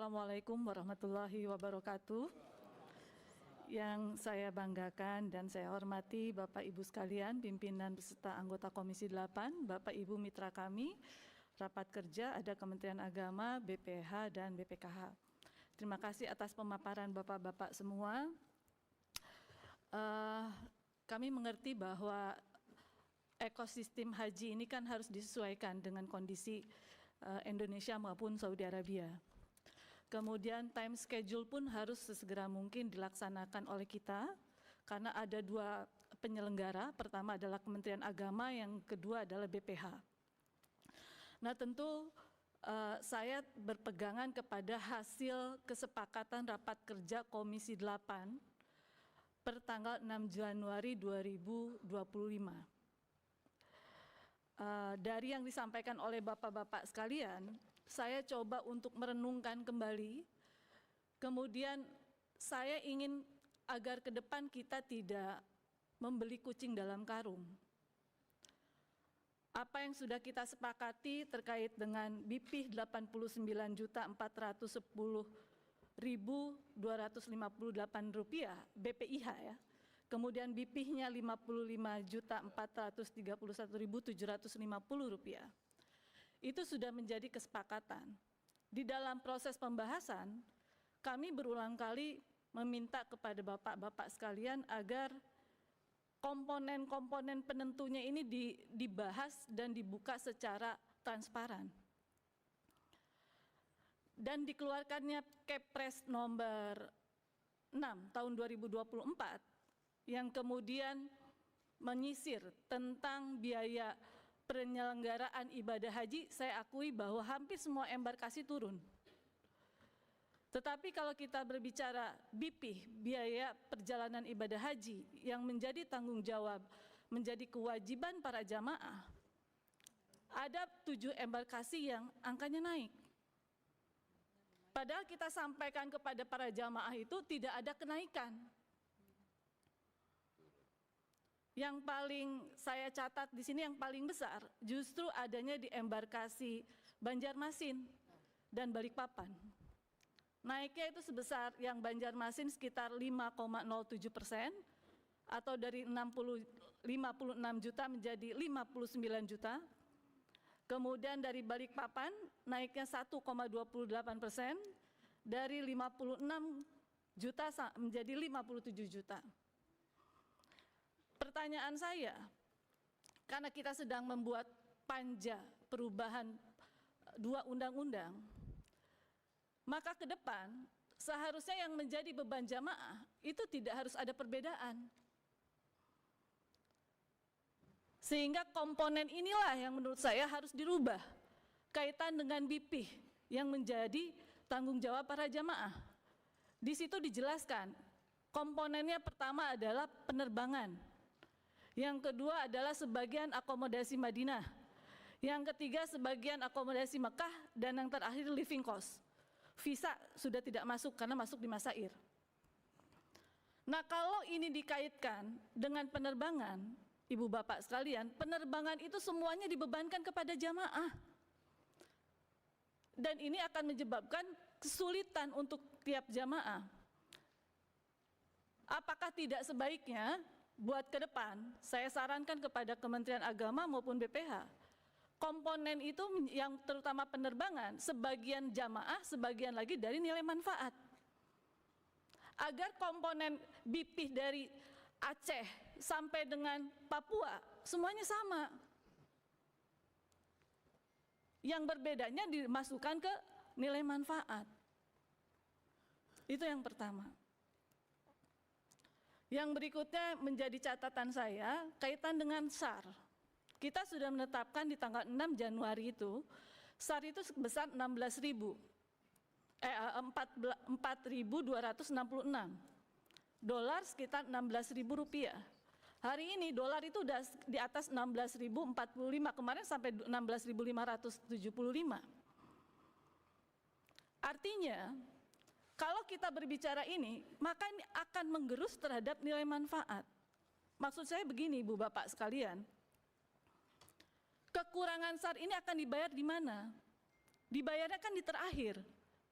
Assalamualaikum warahmatullahi wabarakatuh. Yang saya banggakan dan saya hormati Bapak Ibu sekalian, pimpinan beserta anggota Komisi 8, Bapak Ibu mitra kami, rapat kerja ada Kementerian Agama, BPH, dan BPKH. Terima kasih atas pemaparan Bapak-Bapak semua. Kami mengerti bahwa ekosistem haji ini kan harus disesuaikan dengan kondisi Indonesia maupun Saudi Arabia. Kemudian time schedule pun harus sesegera mungkin dilaksanakan oleh kita, karena ada dua penyelenggara, pertama adalah Kementerian Agama, yang kedua adalah BPH. Nah tentu saya berpegangan kepada hasil kesepakatan rapat kerja Komisi 8 per tanggal 6 Januari 2025. Dari yang disampaikan oleh Bapak-Bapak sekalian, saya coba untuk merenungkan kembali, kemudian saya ingin agar ke depan kita tidak membeli kucing dalam karung. Apa yang sudah kita sepakati terkait dengan BP 89.210.258 rupiah, BPIH ya, kemudian BP-nya 55.431.750 rupiah. Itu sudah menjadi kesepakatan. Di dalam proses pembahasan, kami berulang kali meminta kepada Bapak-Bapak sekalian agar komponen-komponen penentunya ini dibahas dan dibuka secara transparan. Dan dikeluarkannya Kepres nomor 6 tahun 2024 yang kemudian menyisir tentang biaya penyelenggaraan ibadah haji, saya akui bahwa hampir semua embarkasi turun. Tetapi kalau kita berbicara BP, biaya perjalanan ibadah haji, yang menjadi tanggung jawab, menjadi kewajiban para jamaah, ada 7 embarkasi yang angkanya naik. Padahal kita sampaikan kepada para jamaah itu tidak ada kenaikan. Yang paling saya catat di sini yang paling besar justru adanya di embarkasi Banjarmasin dan Balikpapan. Naiknya itu sebesar yang Banjarmasin sekitar 5,07%, atau dari 56 juta menjadi 59 juta. Kemudian dari Balikpapan naiknya 1,28%, dari 56 juta menjadi 57 juta. Pertanyaan saya, karena kita sedang membuat panja perubahan 2 undang-undang, maka ke depan seharusnya yang menjadi beban jamaah itu tidak harus ada perbedaan. Sehingga komponen inilah yang menurut saya harus dirubah kaitan dengan BP yang menjadi tanggung jawab para jamaah. Di situ dijelaskan komponennya, pertama adalah penerbangan. Yang kedua adalah sebagian akomodasi Madinah. Yang ketiga sebagian akomodasi Mekah, dan yang terakhir living cost. Visa sudah tidak masuk karena masuk di Masair. Nah, kalau ini dikaitkan dengan penerbangan, Ibu Bapak sekalian, penerbangan itu semuanya dibebankan kepada jamaah. Dan ini akan menyebabkan kesulitan untuk tiap jamaah. Apakah tidak sebaiknya buat ke depan, saya sarankan kepada Kementerian Agama maupun BPH, komponen itu yang terutama penerbangan, sebagian jamaah, sebagian lagi dari nilai manfaat. Agar komponen BP dari Aceh sampai dengan Papua, semuanya sama. Yang berbedanya dimasukkan ke nilai manfaat. Itu yang pertama. Yang berikutnya menjadi catatan saya kaitan dengan SAR. Kita sudah menetapkan di tanggal 6 Januari itu, SAR itu sebesar 4.266, dolar sekitar 16.000 rupiah. Hari ini dolar itu udah di atas 16.045, kemarin sampai 16.575. Artinya, kalau kita berbicara ini, maka ini akan menggerus terhadap nilai manfaat. Maksud saya begini, Ibu Bapak sekalian, kekurangan SAR ini akan dibayar di mana? Dibayarnya kan di terakhir.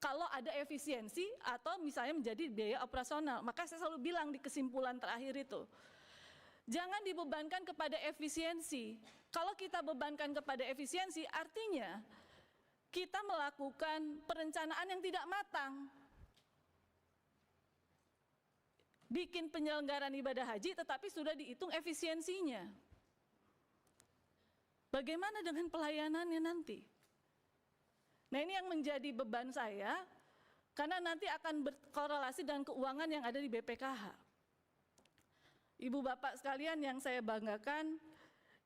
kalau ada efisiensi atau misalnya menjadi biaya operasional. Maka saya selalu bilang di kesimpulan terakhir itu, jangan dibebankan kepada efisiensi. Kalau kita bebankan kepada efisiensi, artinya kita melakukan perencanaan yang tidak matang. Bikin penyelenggaraan ibadah haji tetapi sudah dihitung efisiensinya. Bagaimana dengan pelayanannya nanti? Nah, ini yang menjadi beban saya, karena nanti akan berkorelasi dengan keuangan yang ada di BPKH. Ibu bapak sekalian yang saya banggakan,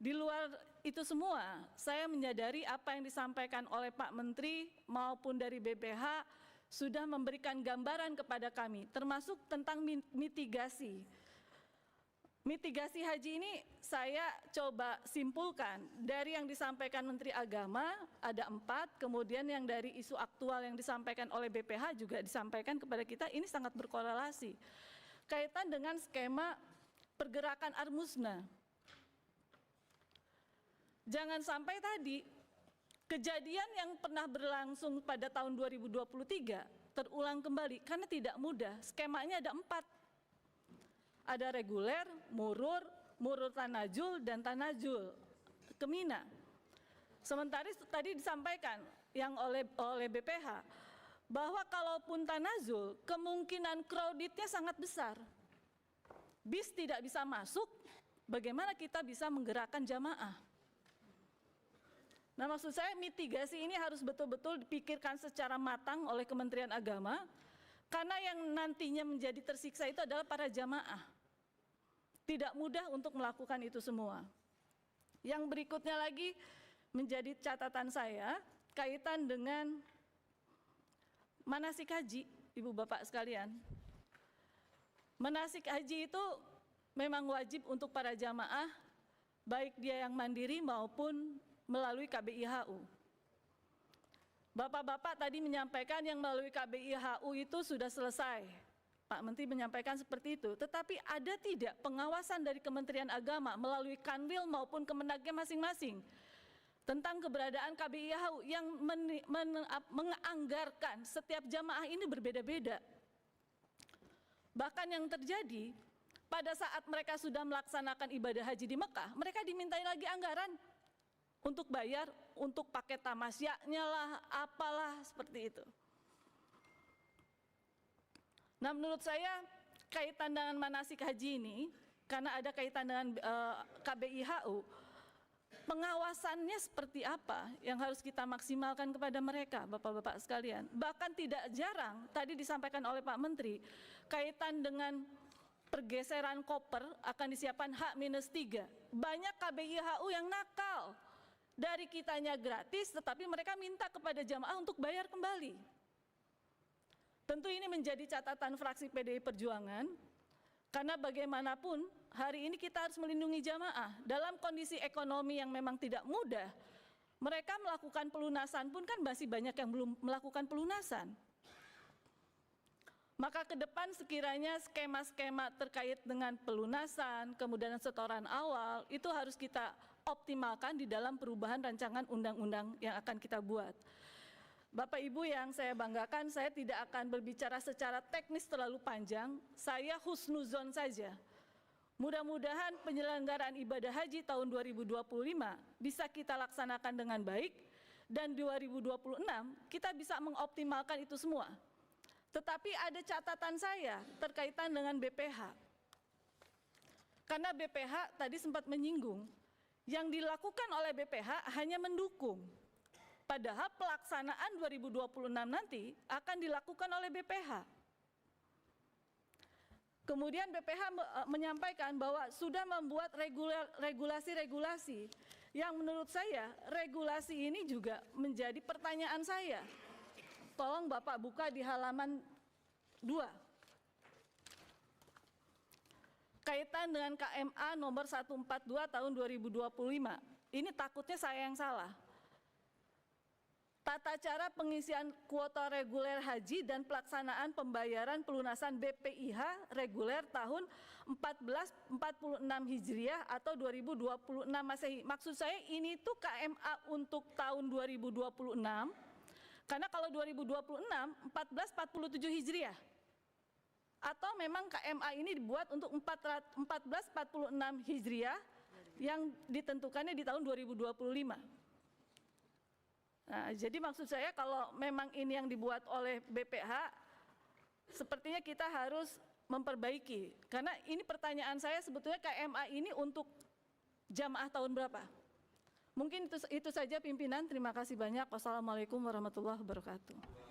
di luar itu semua, saya menyadari apa yang disampaikan oleh Pak Menteri maupun dari BPH sudah memberikan gambaran kepada kami, termasuk tentang mitigasi. Mitigasi haji ini saya coba simpulkan dari yang disampaikan Menteri Agama ada 4, kemudian yang dari isu aktual yang disampaikan oleh BPH juga disampaikan kepada kita, ini sangat berkorelasi. Kaitan dengan skema pergerakan Armusna. Jangan sampai tadi kejadian yang pernah berlangsung pada tahun 2023 terulang kembali, karena tidak mudah. Skemanya ada 4. Ada reguler, murur, murur tanajul, dan tanajul ke Mina. Sementara tadi disampaikan yang oleh BPH bahwa kalaupun tanazul, kemungkinan crowded-nya sangat besar. Bis tidak bisa masuk, bagaimana kita bisa menggerakkan jamaah? Nah, maksud saya mitigasi ini harus betul-betul dipikirkan secara matang oleh Kementerian Agama, karena yang nantinya menjadi tersiksa itu adalah para jamaah. Tidak mudah untuk melakukan itu semua. Yang berikutnya lagi menjadi catatan saya kaitan dengan manasik haji, Ibu Bapak sekalian. Manasik haji itu memang wajib untuk para jamaah, baik dia yang mandiri maupun melalui KBIHU. Bapak-bapak tadi menyampaikan yang melalui KBIHU itu sudah selesai. Pak Menteri menyampaikan seperti itu, tetapi ada tidak pengawasan dari Kementerian Agama melalui Kanwil maupun Kemenagnya masing-masing tentang keberadaan KBIHU yang menganggarkan setiap jamaah ini berbeda-beda. Bahkan yang terjadi pada saat mereka sudah melaksanakan ibadah haji di Mekah, mereka dimintai lagi anggaran untuk bayar, untuk paket tamasyaknya lah, apalah seperti itu. Nah, menurut saya kaitan dengan manasik haji ini, karena ada kaitan dengan KBIHU, pengawasannya seperti apa yang harus kita maksimalkan kepada mereka, Bapak-bapak sekalian. Bahkan tidak jarang, tadi disampaikan oleh Pak Menteri, kaitan dengan pergeseran koper akan disiapkan H-3. Banyak KBIHU yang nakal, dari kitanya gratis, tetapi mereka minta kepada jamaah untuk bayar kembali. Tentu ini menjadi catatan fraksi PDI Perjuangan, karena bagaimanapun hari ini kita harus melindungi jamaah. Dalam kondisi ekonomi yang memang tidak mudah, mereka melakukan pelunasan pun kan masih banyak yang belum melakukan pelunasan. Maka ke depan sekiranya skema-skema terkait dengan pelunasan, kemudian setoran awal, itu harus kita optimalkan di dalam perubahan rancangan undang-undang yang akan kita buat. Bapak Ibu yang saya banggakan, saya tidak akan berbicara secara teknis terlalu panjang, saya husnuzon saja. Mudah-mudahan penyelenggaraan ibadah haji tahun 2025 bisa kita laksanakan dengan baik, dan 2026 kita bisa mengoptimalkan itu semua. Tetapi ada catatan saya terkaitan dengan BPH. Karena BPH tadi sempat menyinggung, yang dilakukan oleh BPH hanya mendukung. Padahal pelaksanaan 2026 nanti akan dilakukan oleh BPH. Kemudian BPH menyampaikan bahwa sudah membuat regulasi-regulasi yang menurut saya regulasi ini juga menjadi pertanyaan saya. Tolong Bapak buka di halaman 2. Kaitan dengan KMA nomor 142 tahun 2025. Ini takutnya saya yang salah. Tata cara pengisian kuota reguler haji dan pelaksanaan pembayaran pelunasan BPIH reguler tahun 1446 Hijriah atau 2026 Masehi. Maksud saya ini tuh KMA untuk tahun 2026, Karena kalau 2026 1447 Hijriah. Atau memang KMA ini dibuat untuk 1446 Hijriah yang ditentukannya di tahun 2025. Nah, jadi maksud saya kalau memang ini yang dibuat oleh BPH, sepertinya kita harus memperbaiki. Karena ini pertanyaan saya sebetulnya KMA ini untuk jamaah tahun berapa? Mungkin itu saja pimpinan, terima kasih banyak. Wassalamualaikum warahmatullahi wabarakatuh.